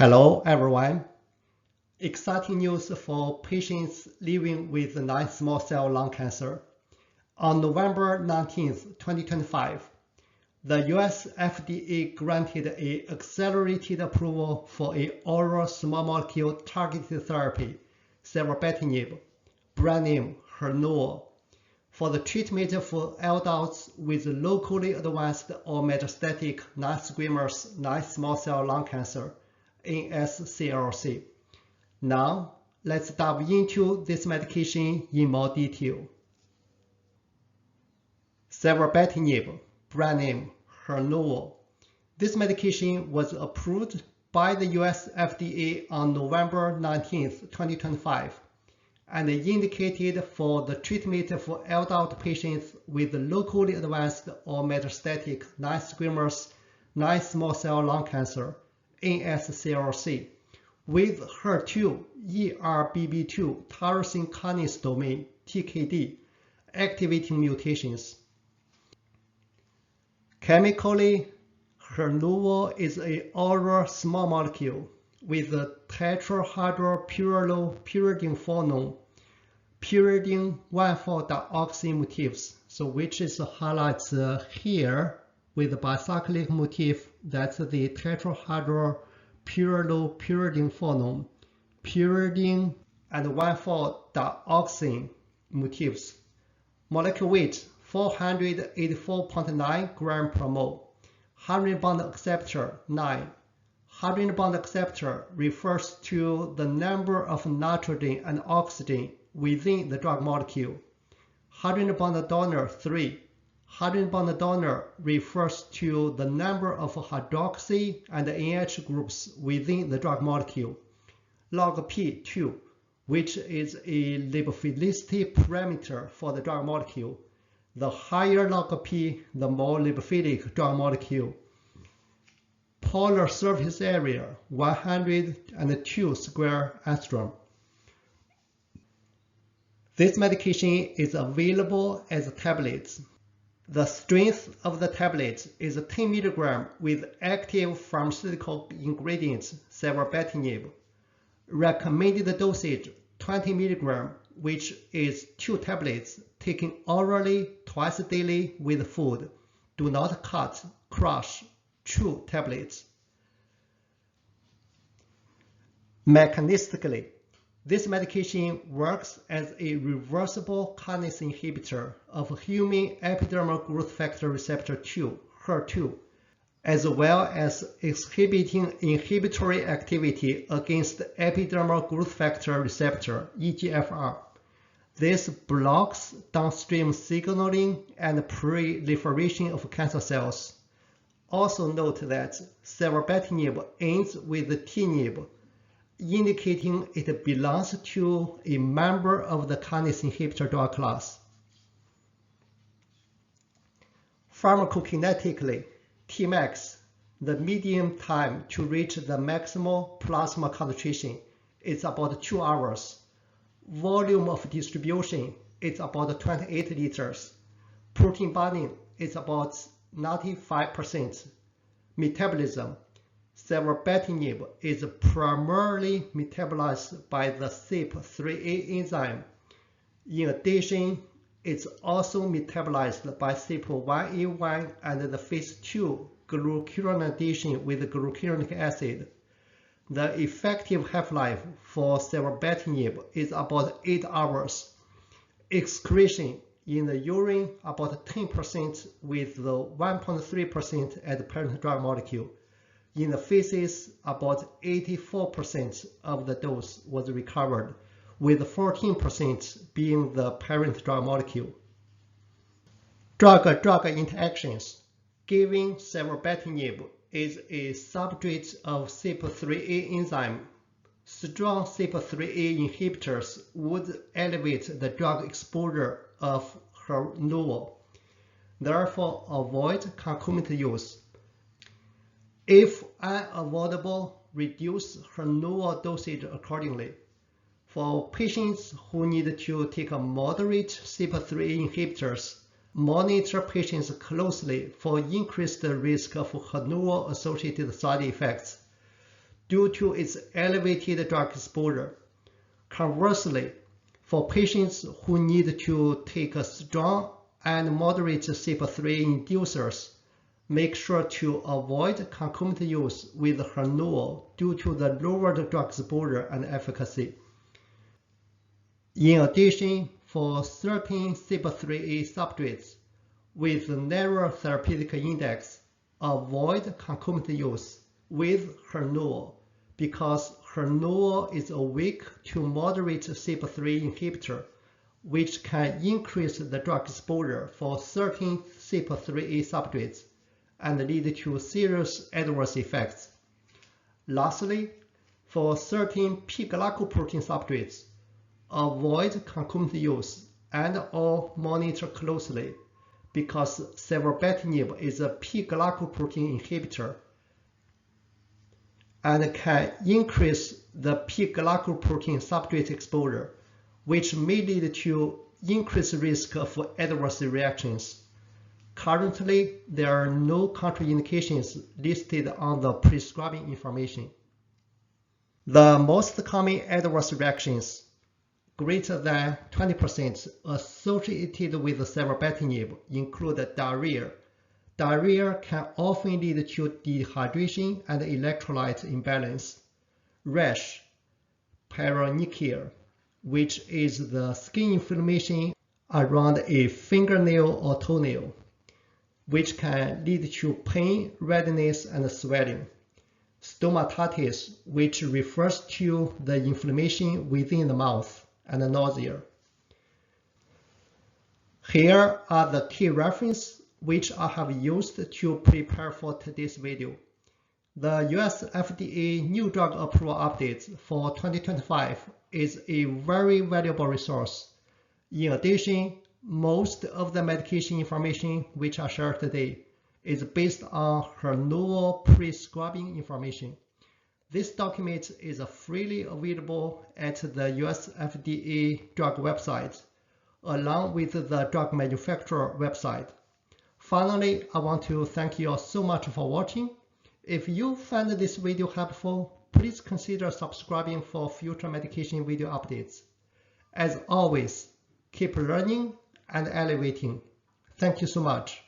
Hello everyone. Exciting news for patients living with non-small cell lung cancer. On November 19, 2025, the US FDA granted an accelerated approval for an oral small molecule targeted therapy, sevabertinib, brand name Hyrnuo, for the treatment of adults with locally advanced or metastatic non-squamous non-small cell lung cancer, NSCLC. Now, let's dive into this medication in more detail. Sevabertinib, brand name Hyrnuo. This medication was approved by the US FDA on November 19, 2025, and indicated for the treatment of adult patients with locally advanced or metastatic non-squamous non-small cell lung cancer, NSCLC, with HER2 ERBB2 tyrosine kinase domain (TKD) activating mutations. Chemically, Hyrnuo is an oral small molecule with a tetrahydropyridine phenol, pyridine 1,4-dioxane motifs, which is highlighted here with the bicyclic motif. That's the tetrahydropyridine phenol, pyridine and 1,4-dioxane motifs. Molecular weight 484.9 gram per mole. Hydrogen bond acceptor 9. Hydrogen bond acceptor refers to the number of nitrogen and oxygen within the drug molecule. Hydrogen bond donor 3. Hydrogen bond donor refers to the number of hydroxy and NH groups within the drug molecule. Log P 2, which is a lipophilicity parameter for the drug molecule. The higher log P, the more lipophilic drug molecule. Polar surface area 102 square angstrom. This medication is available as tablets. The strength of the tablet is 10 mg with active pharmaceutical ingredients sevabertinib. Recommended dosage 20 mg, which is 2 tablets taken orally twice daily with food. Do not cut, crush 2 tablets. Mechanistically, this medication works as a reversible kinase inhibitor of human epidermal growth factor receptor 2, HER2, as well as exhibiting inhibitory activity against epidermal growth factor receptor, EGFR. This blocks downstream signaling and proliferation of cancer cells. Also note that sevabertinib ends with tinib, indicating it belongs to a member of the kinase inhibitor drug class. Pharmacokinetically, Tmax, the median time to reach the maximal plasma concentration, is about 2 hours. Volume of distribution is about 28 liters. Protein binding is about 95%. Metabolism. Sevabertinib is primarily metabolized by the CYP3A enzyme. In addition, it's also metabolized by CYP1A1 and the phase 2 glucuronidation with glucuronic acid. The effective half-life for sevabertinib is about 8 hours. Excretion in the urine about 10% with the 1.3% at the parent drug molecule. In the feces, about 84% of the dose was recovered, with 14% being the parent drug molecule. Drug-drug interactions. Giving sevabertinib is a substrate of CYP3A enzyme. Strong CYP3A inhibitors would elevate the drug exposure of Hyrnuo. Therefore, avoid concomitant use. If unavoidable, reduce Hyrnuo dosage accordingly. For patients who need to take a moderate CYP3A inhibitors, monitor patients closely for increased risk of Hyrnuo-associated side effects. due to its elevated drug exposure. Conversely, for patients who need to take a strong and moderate CYP3 inducers, make sure to avoid concomitant use with Hyrnuo due to the lowered drug exposure and efficacy. In addition, for certain CYP3A substrates with narrow therapeutic index, avoid concomitant use with Hyrnuo because Hyrnuo is a weak to moderate CYP3 inhibitor, which can increase the drug exposure for certain CYP3A substrates and lead to serious adverse effects. Lastly, for certain P-glycoprotein substrates, avoid concomitant use and/or monitor closely because sevabertinib is a P-glycoprotein inhibitor and can increase the P-glycoprotein substrate exposure, which may lead to increased risk of adverse reactions. Currently, there are no contraindications listed on the prescribing information. The most common adverse reactions, greater than 20% associated with sevabertinib, include diarrhea. Diarrhea can often lead to dehydration and electrolyte imbalance, rash, pyronychia, which is the skin inflammation around a fingernail or toenail, which can lead to pain, redness, and swelling, stomatitis, which refers to the inflammation within the mouth, and nausea. Here are the key references which I have used to prepare for today's video. The US FDA New Drug Approval Update for 2025 is a very valuable resource. In addition, most of the medication information which I shared today is based on Hyrnuo prescribing information. This document is freely available at the US FDA drug website, along with the drug manufacturer website. Finally, I want to thank you all so much for watching. If you found this video helpful, please consider subscribing for future medication video updates. As always, keep learning and elevating. Thank you so much.